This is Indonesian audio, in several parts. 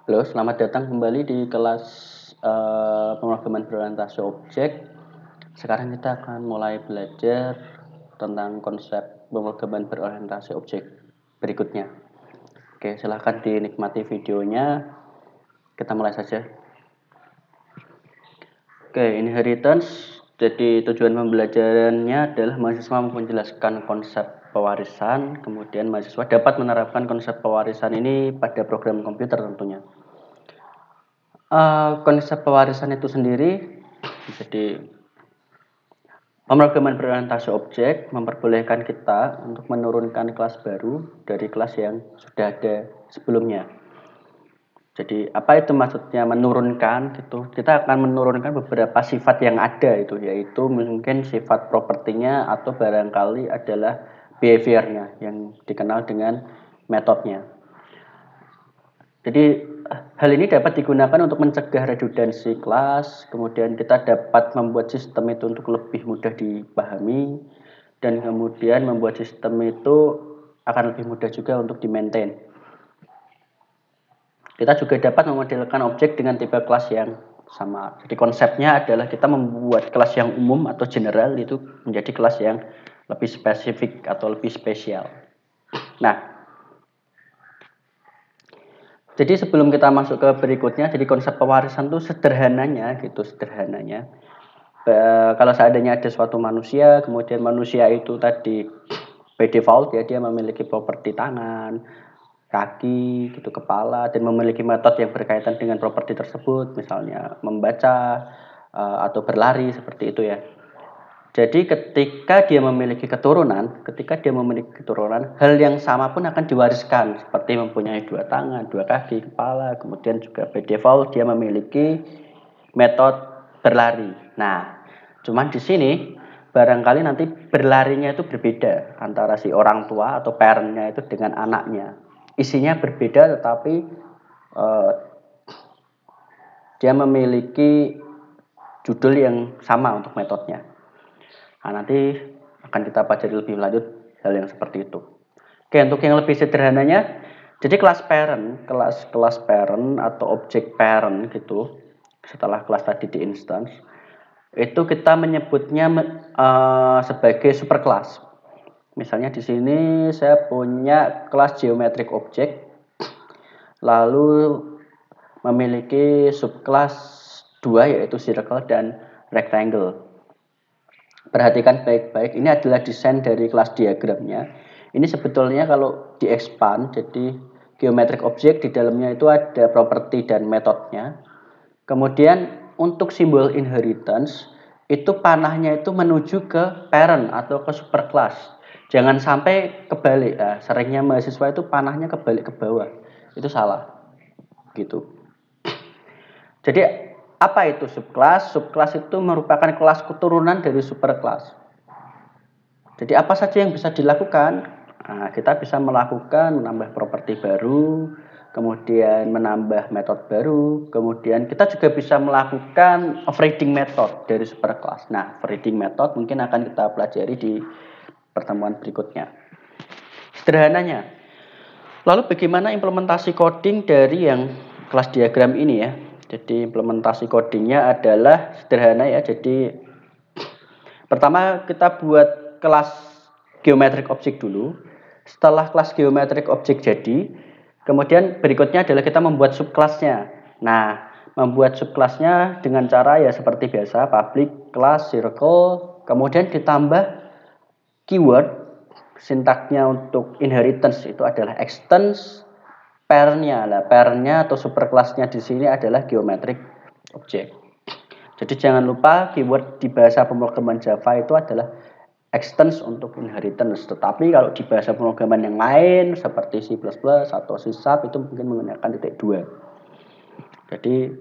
Halo, selamat datang kembali di kelas pemrograman berorientasi objek. Sekarang kita akan mulai belajar tentang konsep pemrograman berorientasi objek berikutnya. Oke, silahkan dinikmati videonya. Kita mulai saja. Oke, inheritance. Jadi tujuan pembelajarannya adalah mahasiswa menjelaskan konsep pewarisan, kemudian mahasiswa dapat menerapkan konsep pewarisan ini pada program komputer tentunya. Konsep pewarisan itu sendiri, jadi pemrograman berorientasi objek memperbolehkan kita untuk menurunkan kelas baru dari kelas yang sudah ada sebelumnya. Jadi apa itu maksudnya menurunkan gitu? Kita akan menurunkan beberapa sifat yang ada itu, yaitu mungkin sifat propertinya atau barangkali adalah behaviornya yang dikenal dengan metodenya. Jadi hal ini dapat digunakan untuk mencegah redundansi kelas, kemudian kita dapat membuat sistem itu untuk lebih mudah dipahami, dan kemudian membuat sistem itu akan lebih mudah juga untuk di-maintain. Kita juga dapat memodelkan objek dengan tipe kelas yang sama. Jadi konsepnya adalah kita membuat kelas yang umum atau general itu menjadi kelas yang lebih spesifik atau lebih spesial. Nah, jadi sebelum kita masuk ke berikutnya, jadi konsep pewarisan itu sederhananya. Kalau seandainya ada suatu manusia, kemudian manusia itu tadi by default ya dia memiliki properti tangan, kaki, gitu, kepala, dan memiliki metode yang berkaitan dengan properti tersebut, misalnya membaca atau berlari seperti itu ya. Jadi ketika dia memiliki keturunan, hal yang sama pun akan diwariskan, seperti mempunyai dua tangan, dua kaki, kepala, kemudian juga by default dia memiliki metode berlari. Nah, cuman di sini barangkali nanti berlarinya itu berbeda antara si orang tua atau parentnya itu dengan anaknya. Isinya berbeda tetapi dia memiliki judul yang sama untuk metodenya. Nah, nanti akan kita pelajari lebih lanjut hal yang seperti itu. Oke, untuk yang lebih sederhananya, jadi kelas parent atau objek parent gitu, setelah kelas tadi di instance, itu kita menyebutnya sebagai superclass. Misalnya di sini saya punya kelas geometric object, lalu memiliki subclass 2 yaitu circle dan rectangle. Perhatikan baik-baik, ini adalah desain dari kelas diagramnya. Ini sebetulnya kalau di-expand, jadi geometric object di dalamnya itu ada properti dan metodenya. Kemudian untuk simbol inheritance, itu panahnya itu menuju ke parent atau ke superclass. Jangan sampai kebalik. Nah, seringnya mahasiswa itu panahnya kebalik ke bawah. Itu salah. Gitu. Jadi apa itu subclass? Subclass itu merupakan kelas keturunan dari superclass. Jadi apa saja yang bisa dilakukan? Nah, kita bisa melakukan menambah properti baru, kemudian menambah metode baru, kemudian kita juga bisa melakukan overriding method dari superclass. Nah, overriding method mungkin akan kita pelajari di pertemuan berikutnya. Sederhananya. Lalu bagaimana implementasi coding dari yang kelas diagram ini ya? Jadi implementasi codingnya adalah sederhana ya. Jadi pertama kita buat kelas geometric object dulu. Setelah kelas geometric object jadi, kemudian berikutnya adalah kita membuat subclassnya. Nah, membuat subclassnya dengan cara ya seperti biasa, public class circle, kemudian ditambah keyword. Sintaknya untuk inheritance itu adalah extends parentnya. Nah, parentnya atau superclassnya di sini adalah geometric object. Jadi jangan lupa keyword di bahasa pemrograman Java itu adalah extends untuk inheritance. Tetapi kalau di bahasa pemrograman yang lain seperti C++ atau C# itu mungkin menggunakan titik 2. Jadi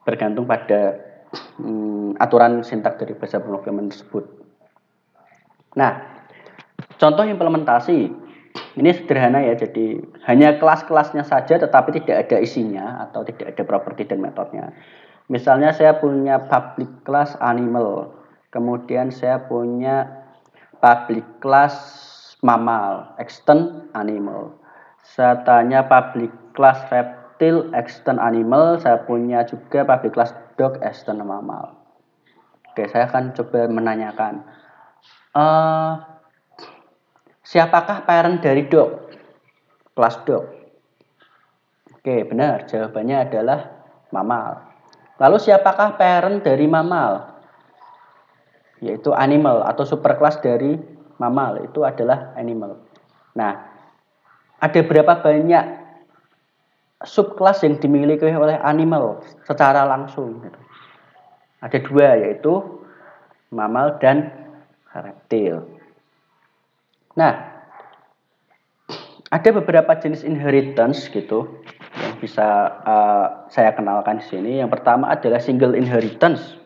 bergantung pada aturan sintak dari bahasa pemrograman tersebut. Nah, contoh implementasi ini sederhana ya, jadi hanya kelas-kelasnya saja tetapi tidak ada isinya atau tidak ada properti dan metodenya. Misalnya saya punya public class animal, kemudian saya punya public class mammal, extend animal. Saya tanya public class reptile extend animal, saya punya juga public class dog extend mammal. Oke, saya akan coba menanyakan, siapakah parent dari dog? Kelas dog. Oke, benar. Jawabannya adalah mammal. Lalu siapakah parent dari mammal? Yaitu animal atau superclass dari mammal. Itu adalah animal. Nah, ada berapa banyak subclass yang dimiliki oleh animal secara langsung? Ada 2, yaitu mammal dan reptil. Nah, ada beberapa jenis inheritance gitu yang bisa saya kenalkan di sini. Yang pertama adalah single inheritance.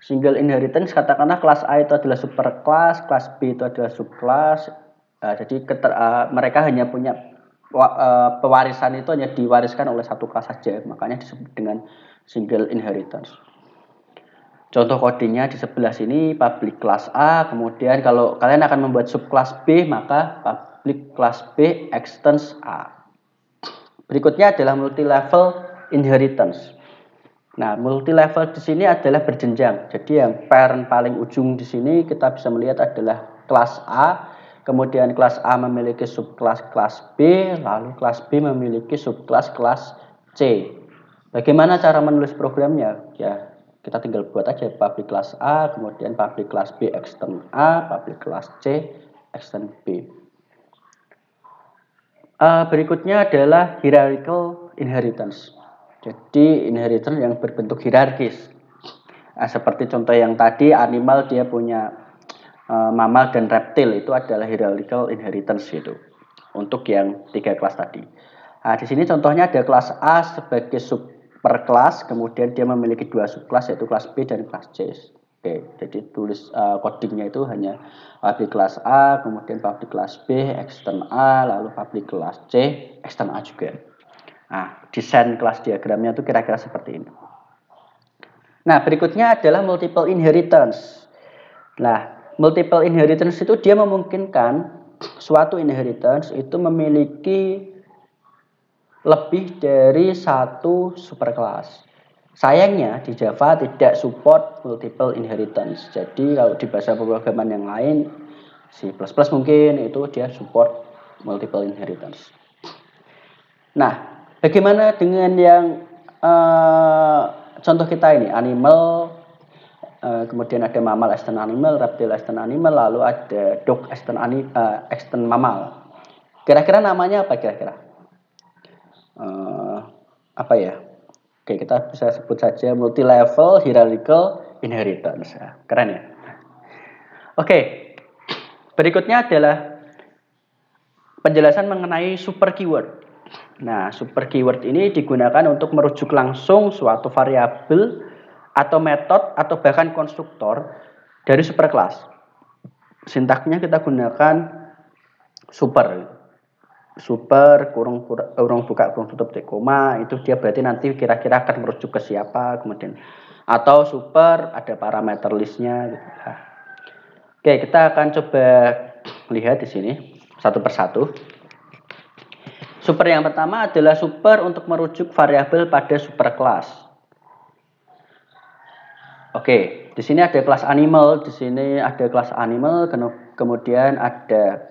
Single inheritance, katakanlah kelas A itu adalah superclass, kelas B itu adalah subclass. Jadi mereka hanya punya pewarisan itu hanya diwariskan oleh satu kelas saja, makanya disebut dengan single inheritance. Contoh kodenya di sebelah sini public class A, kemudian kalau kalian akan membuat subclass B maka public class B extends A. Berikutnya adalah multi-level inheritance. Nah, multi-level di sini adalah berjenjang. Jadi yang parent paling ujung di sini kita bisa melihat adalah kelas A, kemudian kelas A memiliki subclass kelas B, lalu kelas B memiliki subclass kelas C. Bagaimana cara menulis programnya? Ya, kita tinggal buat aja public class A, kemudian public class B extend A, public class C extend B. Berikutnya adalah hierarchical inheritance. Jadi inheritance yang berbentuk hierarkis. Seperti contoh yang tadi, animal dia punya mammal dan reptil, itu adalah hierarchical inheritance gitu. Untuk yang 3 kelas tadi. Nah, di sini contohnya ada kelas A sebagai superkelas, kemudian dia memiliki 2 subkelas yaitu kelas B dan kelas C. Oke, jadi tulis codingnya itu hanya public kelas A, kemudian public kelas B, extend A, lalu public kelas C, extend A juga. Nah, desain kelas diagramnya itu kira-kira seperti ini. Nah, berikutnya adalah multiple inheritance. Nah, multiple inheritance itu dia memungkinkan suatu inheritance itu memiliki lebih dari satu superclass. Sayangnya di Java tidak support multiple inheritance. Jadi kalau di bahasa pemrograman yang lain, C++ mungkin itu dia support multiple inheritance. Nah, bagaimana dengan yang contoh kita ini, animal, kemudian ada mammal extend animal, reptile extend animal, lalu ada dog extend mammal. Kira-kira namanya apa kira-kira? Apa ya? Oke, kita bisa sebut saja multi-level hierarchical inheritance. Keren ya? Oke, berikutnya adalah penjelasan mengenai super keyword. Nah, super keyword ini digunakan untuk merujuk langsung suatu variabel atau metode atau bahkan konstruktor dari superclass. Sintaksnya kita gunakan super kurung buka kurung tutup koma, itu dia berarti nanti kira-kira akan merujuk ke siapa, kemudian atau super ada parameter listnya gitu. Oke, kita akan coba lihat di sini satu persatu. Super yang pertama adalah super untuk merujuk variabel pada superclass. Oke, di sini ada kelas animal, di sini ada kelas animal, kemudian ada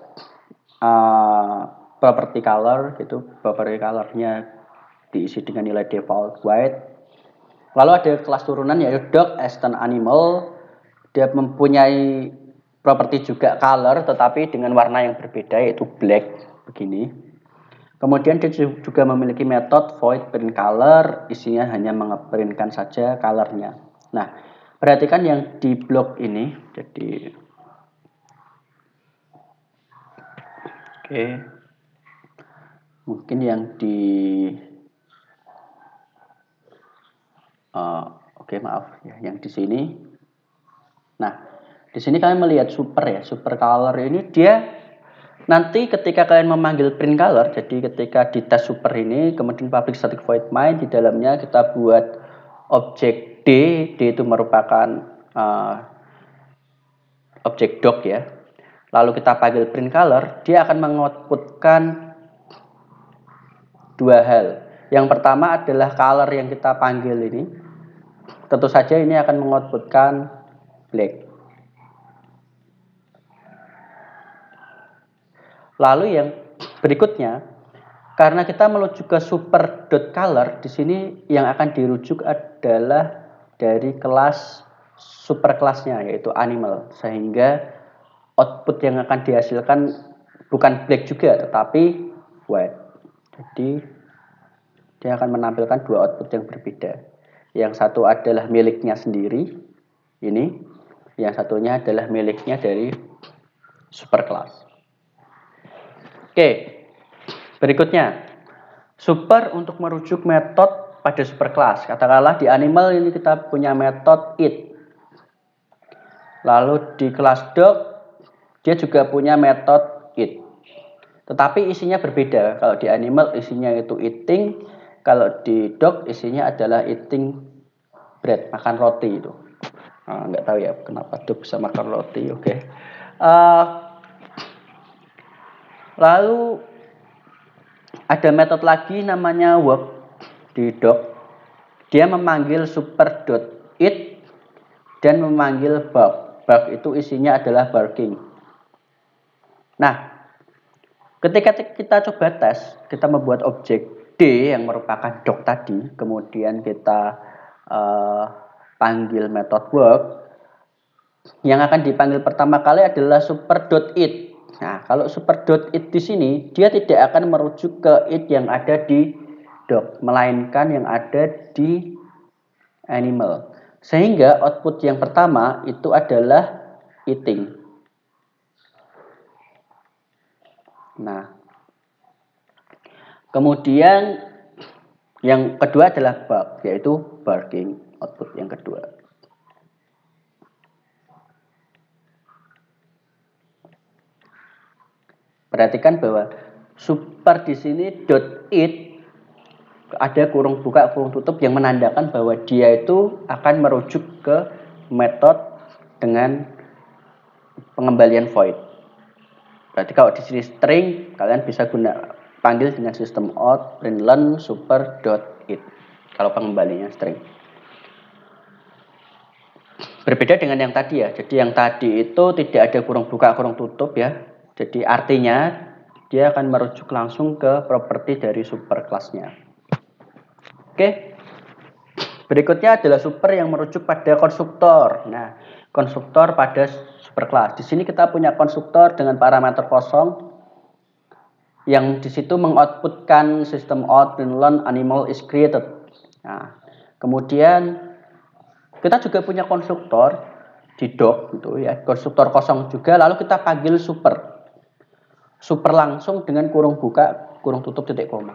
property color gitu, property colornya diisi dengan nilai default white. Lalu ada kelas turunan yaitu dog extend animal, dia mempunyai properti juga color tetapi dengan warna yang berbeda yaitu black begini. Kemudian dia juga memiliki metode void print color, isinya hanya mengeprintkan saja colornya. Nah, perhatikan yang di blok ini, jadi mungkin yang di maaf ya, yang di sini. Nah, di sini kalian melihat super ya, super color ini dia nanti ketika kalian memanggil print color, jadi ketika di tes super ini, kemudian public static void main, di dalamnya kita buat objek D itu merupakan objek dog ya. Lalu kita panggil print color, dia akan mengoutputkan 2 hal. Yang pertama adalah color yang kita panggil ini. Tentu saja ini akan mengoutputkan black. Lalu yang berikutnya, karena kita menuju ke super.color, di sini yang akan dirujuk adalah dari kelas superkelasnya, yaitu animal, sehingga output yang akan dihasilkan bukan black juga, tetapi white. Jadi dia akan menampilkan dua output yang berbeda. Yang satu adalah miliknya sendiri, ini. Yang satunya adalah miliknya dari superclass. Oke, berikutnya super untuk merujuk metode pada superclass. Katakanlah di animal ini kita punya metode it. Lalu di kelas dog dia juga punya metode it. Tetapi isinya berbeda. Kalau di animal isinya itu eating, kalau di dog isinya adalah eating bread, makan roti itu. Nggak tahu ya kenapa dog bisa makan roti. Oke. Lalu ada metode lagi namanya work di dog. Dia memanggil super.it dan memanggil bark. Bark itu isinya adalah barking. Nah, ketika kita coba tes, kita membuat objek D yang merupakan dog tadi, kemudian kita panggil metode work. Yang akan dipanggil pertama kali adalah super.it. Nah, kalau super.it di sini dia tidak akan merujuk ke it yang ada di dog, melainkan yang ada di animal. Sehingga output yang pertama itu adalah eating. Nah, kemudian yang kedua adalah bark, yaitu barking, output yang kedua. Perhatikan bahwa super di sini .it ada kurung buka kurung tutup yang menandakan bahwa dia itu akan merujuk ke metode dengan pengembalian void. Berarti kalau di sini string, kalian bisa panggil dengan sistem out println super.it kalau pengembalinya string. Berbeda dengan yang tadi ya. Jadi yang tadi itu tidak ada kurung buka kurung tutup ya. Jadi artinya dia akan merujuk langsung ke properti dari superclass-nya. Oke. Berikutnya adalah super yang merujuk pada konstruktor. Nah, konstruktor pada superclass. Di sini kita punya konstruktor dengan parameter kosong yang di situ mengoutputkan sistem out println animal is created. Nah, kemudian kita juga punya konstruktor di dog gitu ya, konstruktor kosong juga, lalu kita panggil super. Super langsung dengan kurung buka, kurung tutup, titik koma.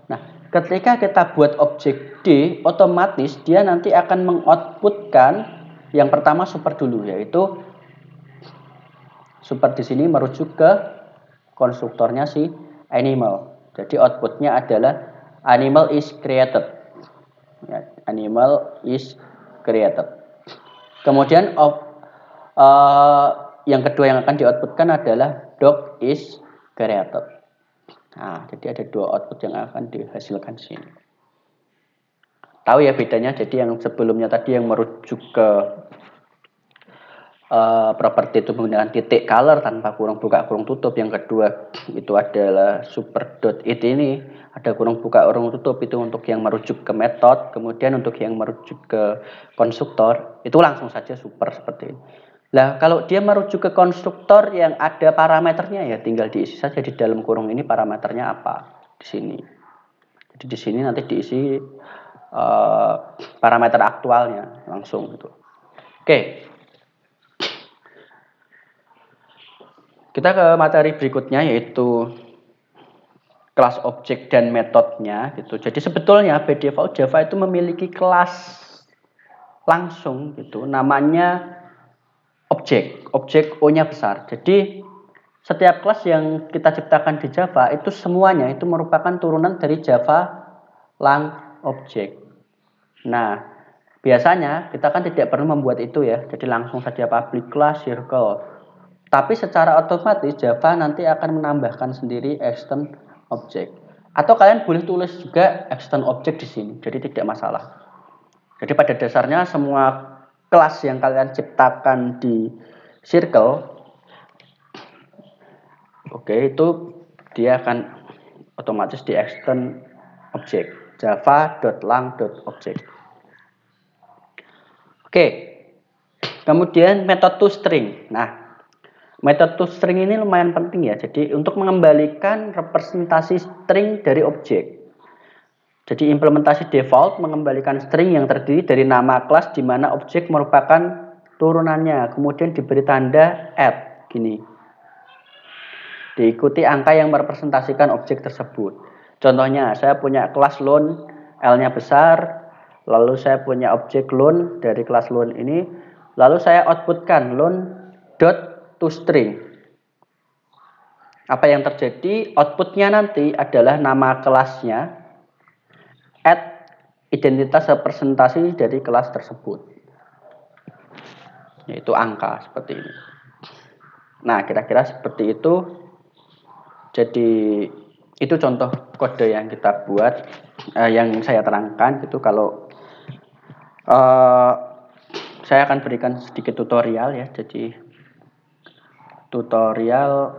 Nah, ketika kita buat objek D, otomatis dia nanti akan mengoutputkan yang pertama super dulu, yaitu super di sini merujuk ke konstruktornya si animal. Jadi outputnya adalah animal is created. Ya, animal is created. Kemudian yang kedua yang akan di-outputkan adalah dog is created. Nah, jadi ada dua output yang akan dihasilkan di sini. Tahu ya bedanya? Jadi yang sebelumnya tadi yang merujuk ke properti itu menggunakan titik color tanpa kurung buka kurung tutup. Yang kedua itu adalah super.it ini ada kurung buka kurung tutup, itu untuk yang merujuk ke metode. Kemudian untuk yang merujuk ke konstruktor itu langsung saja super seperti ini. Nah, kalau dia merujuk ke konstruktor yang ada parameternya ya tinggal diisi saja di dalam kurung ini parameternya apa di sini. Jadi di sini nanti diisi parameter aktualnya langsung gitu. Oke. Kita ke materi berikutnya yaitu kelas objek dan metodenya gitu. Jadi sebetulnya by default Java itu memiliki kelas langsung gitu, namanya objek O-nya besar. Jadi setiap kelas yang kita ciptakan di Java itu semuanya itu merupakan turunan dari Java lang object. Nah, biasanya kita kan tidak perlu membuat itu ya. Jadi langsung saja public class circle. Tapi secara otomatis Java nanti akan menambahkan sendiri extend object. Atau kalian boleh tulis juga extend object di sini, jadi tidak masalah. Jadi pada dasarnya semua kelas yang kalian ciptakan di circle, oke, itu dia akan otomatis di extend object java.lang.object. Oke, kemudian method toString. Nah, method toString ini lumayan penting ya. Jadi untuk mengembalikan representasi string dari objek. Jadi implementasi default mengembalikan string yang terdiri dari nama kelas di mana objek merupakan turunannya. Kemudian diberi tanda add, gini. Diikuti angka yang merepresentasikan objek tersebut. Contohnya, saya punya kelas loan, L-nya besar, lalu saya punya objek loan dari kelas loan ini, lalu saya outputkan loan.toString. Apa yang terjadi? Outputnya nanti adalah nama kelasnya, add identitas representasi dari kelas tersebut, yaitu angka seperti ini. Nah, kira-kira seperti itu. Jadi itu contoh kode yang kita buat, yang saya terangkan gitu. Kalau saya akan berikan sedikit tutorial ya. Jadi tutorial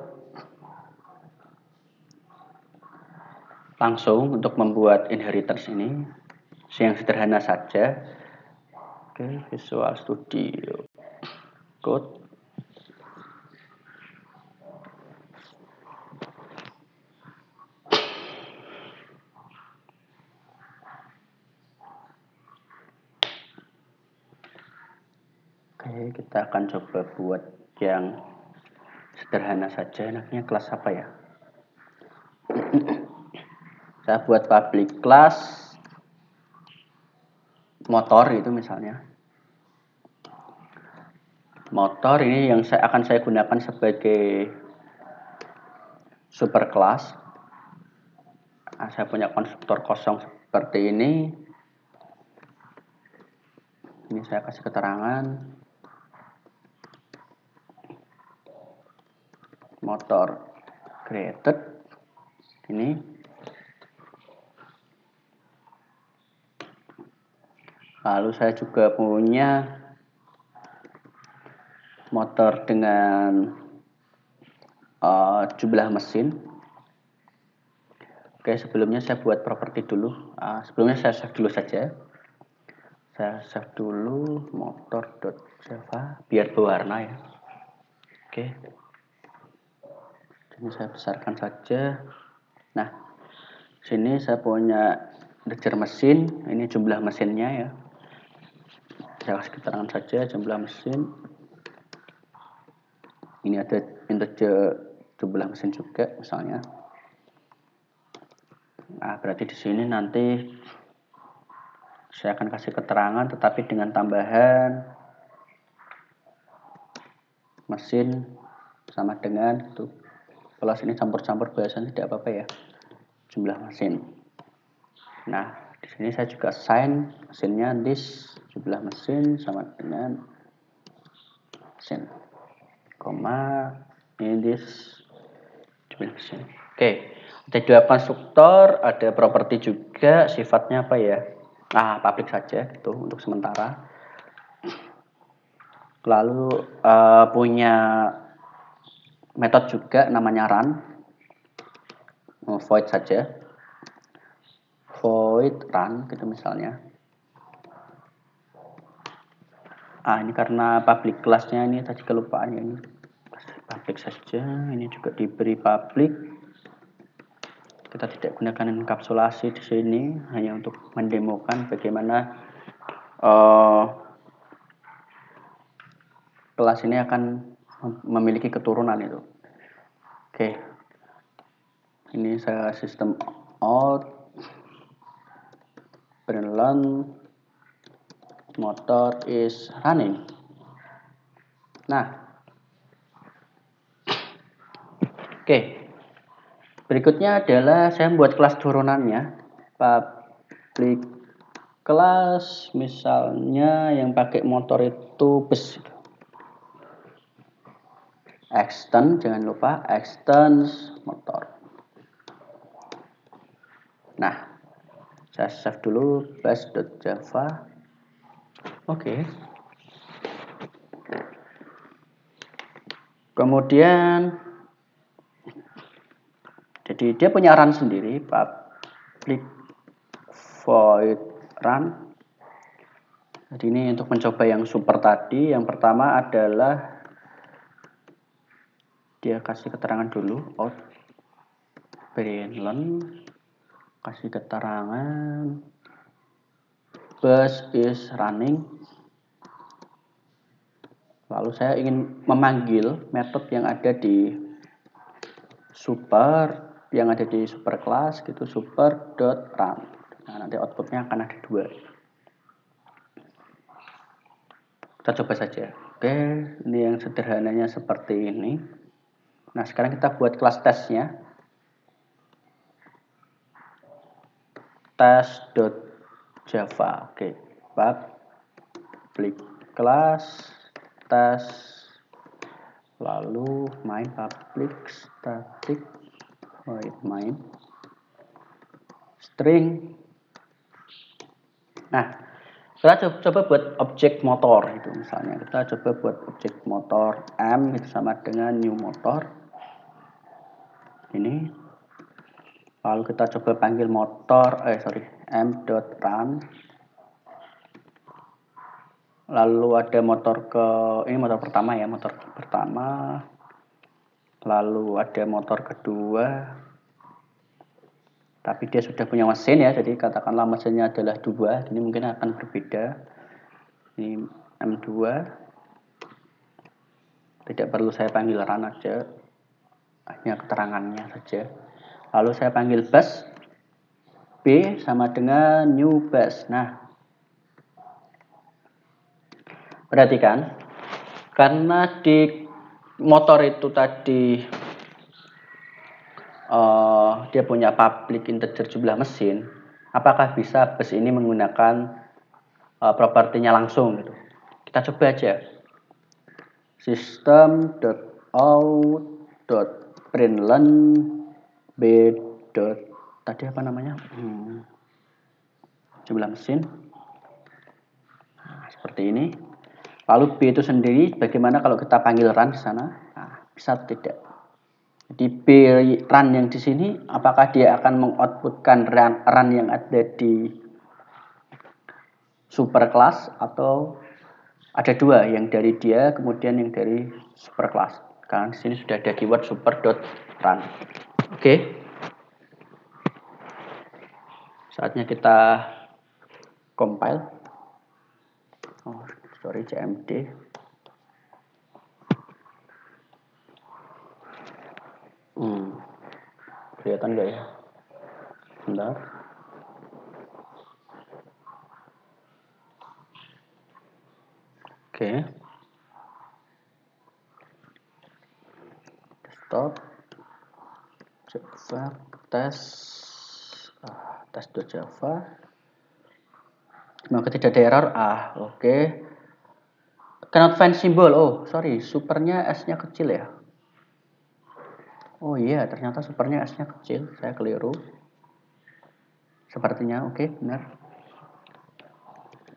langsung untuk membuat inheritance ini yang sederhana saja. Oke, Visual Studio Code. Oke, kita akan coba buat yang sederhana saja. Enaknya kelas apa ya? Saya buat public class motor itu misalnya. Motor ini yang akan saya gunakan sebagai super class. Nah, saya punya konstruktor kosong seperti ini. Ini saya kasih keterangan motor created ini. Lalu saya juga punya motor dengan jumlah mesin. Oke, sebelumnya saya buat properti dulu. Sebelumnya saya save dulu saja. Saya save dulu motor.java biar berwarna ya. Oke. Ini saya besarkan saja. Nah, sini saya punya integer mesin. Ini jumlah mesinnya ya. Saya kasih keterangan saja jumlah mesin. Ini ada integer jumlah mesin juga misalnya. Nah, berarti di sini nanti saya akan kasih keterangan tetapi dengan tambahan mesin sama dengan itu. Kalau sini campur-campur bahasanya tidak apa-apa ya. Jumlah mesin. Nah, di sini saya juga assign mesinnya this jumlah mesin sama dengan mesin. Koma ini this jumlah mesin. Oke, ada dua konstruktor, ada properti juga, sifatnya apa ya? Public saja gitu untuk sementara. Lalu punya metode juga namanya run. Void saja. Void run gitu misalnya. Ini karena public class-nya ini tadi kelupaan ya, ini public saja. Ini juga diberi public. Kita tidak gunakan enkapsulasi di sini, hanya untuk mendemokan bagaimana kelas ini akan memiliki keturunan itu. Oke. Ini saya sistem out println motor is running. Nah, oke. Berikutnya adalah saya membuat kelas turunannya. Public kelas misalnya yang pakai motor itu bus. Extend, jangan lupa extend motor. Nah, saya save dulu bus.java. Oke. Kemudian jadi dia punya run sendiri, public void run. Jadi ini untuk mencoba yang super tadi. Yang pertama adalah dia kasih keterangan dulu, out println, kasih keterangan bus is running. Lalu saya ingin memanggil metode yang ada di super class gitu, super.run. Nah, nanti outputnya akan ada 2. Kita coba saja. Oke, ini yang sederhananya seperti ini. Nah, sekarang kita buat kelas tesnya. Tes.java. Oke, public class tes, lalu main public static void main string. Nah, kita coba buat objek motor itu, misalnya kita coba buat objek motor m itu sama dengan new motor ini. Lalu kita coba panggil motor m.run. Lalu ada motor ini motor pertama ya, motor pertama. Lalu ada motor kedua. Tapi dia sudah punya mesin ya, jadi katakanlah mesinnya adalah 2. Ini mungkin akan berbeda. Ini M2. Tidak perlu saya panggil run aja, hanya keterangannya saja. Lalu saya panggil bus, B sama dengan new bus. Nah, perhatikan, karena di motor itu tadi dia punya public integer jumlah mesin, apakah bisa bus ini menggunakan propertinya langsung gitu? Kita coba aja. System.out.println b. Tadi apa namanya? Jumlah mesin. Nah, seperti ini. Lalu B itu sendiri bagaimana kalau kita panggil run di sana? Nah, bisa atau tidak? Jadi B run yang di sini apakah dia akan mengoutputkan run yang ada di superclass atau ada 2, yang dari dia kemudian yang dari superclass. Karena di sini sudah ada keyword super.run. Oke. Saatnya kita compile. cmd. Kelihatan nggak ya? Bentar. Oke. Desktop. Java tes.java. Semoga tidak ada error. Oke. Cannot find symbol. Oh, sorry, supernya S-nya kecil ya. Oh iya, ternyata supernya S-nya kecil. Saya keliru. Sepertinya oke, benar.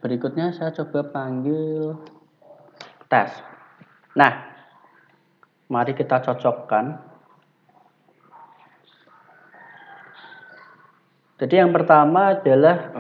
Berikutnya saya coba panggil tes. Nah, mari kita cocokkan. Jadi yang pertama adalah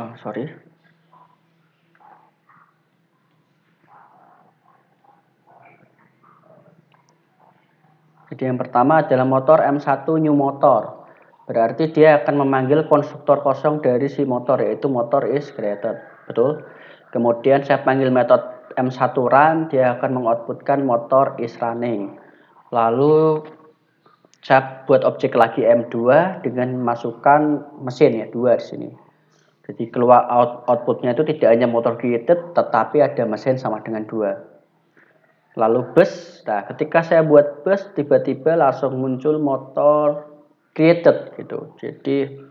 Jadi yang pertama adalah motor M1 new motor. Berarti dia akan memanggil konstruktor kosong dari si motor, yaitu motor is created. Betul? Kemudian saya panggil metode M1 run, dia akan mengoutputkan motor is running. Lalu saya buat objek lagi M2 dengan masukkan mesin ya, 2 di sini. Jadi keluar outputnya itu tidak hanya motor created, tetapi ada mesin sama dengan 2. Lalu bus, nah ketika saya buat bus tiba-tiba langsung muncul motor created gitu. Jadi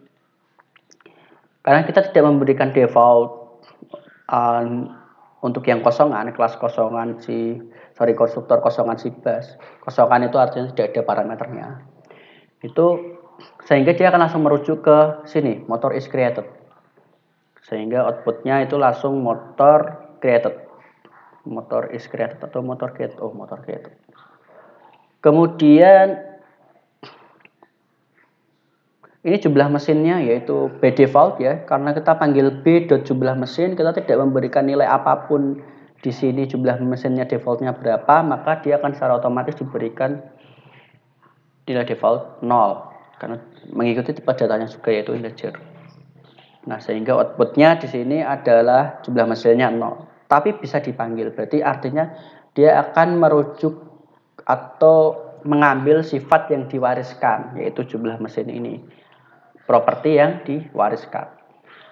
karena kita tidak memberikan default untuk yang kosongan, kelas kosongan konstruktor kosongan si bus. Kosongan itu artinya tidak ada parameternya. Itu sehingga dia akan langsung merujuk ke sini, motor is created. Sehingga outputnya itu langsung motor created. Motor is created atau motor get. Oh, motor created. Kemudian ini jumlah mesinnya yaitu by default ya, karena kita panggil b jumlah mesin, kita tidak memberikan nilai apapun di sini jumlah mesinnya defaultnya berapa, maka dia akan secara otomatis diberikan nilai default 0 karena mengikuti tipe datanya juga yaitu integer. Nah, sehingga outputnya di sini adalah jumlah mesinnya 0. Tapi bisa dipanggil, berarti artinya dia akan merujuk atau mengambil sifat yang diwariskan, yaitu jumlah mesin ini, properti yang diwariskan.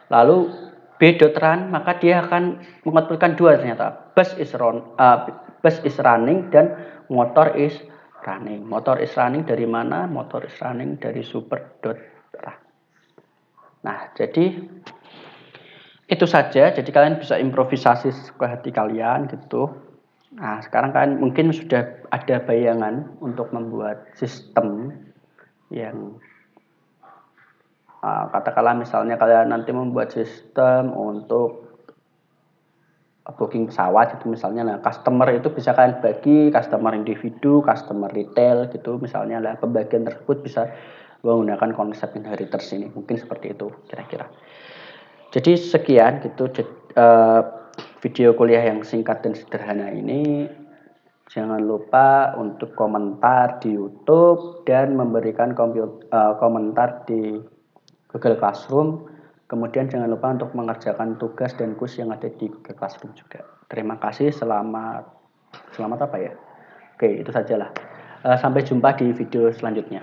Lalu b.run, maka dia akan mengoutputkan dua ternyata, bus is running dan motor is running. Motor is running dari mana? Motor is running dari super.run. Nah, jadi itu saja. Jadi kalian bisa improvisasi sesuka hati kalian gitu. Nah, sekarang kalian mungkin sudah ada bayangan untuk membuat sistem yang katakanlah misalnya kalian nanti membuat sistem untuk booking pesawat itu misalnya. Nah, customer itu bisa kalian bagi customer individu, customer retail gitu misalnya. Nah, pembagian tersebut bisa menggunakan konsep inheritance ini, mungkin seperti itu kira-kira. Jadi sekian gitu video kuliah yang singkat dan sederhana ini. Jangan lupa untuk komentar di YouTube dan memberikan komentar di Google Classroom. Kemudian jangan lupa untuk mengerjakan tugas dan kuis yang ada di Google Classroom juga. Terima kasih, selamat apa ya? Oke, itu sajalah. Sampai jumpa di video selanjutnya.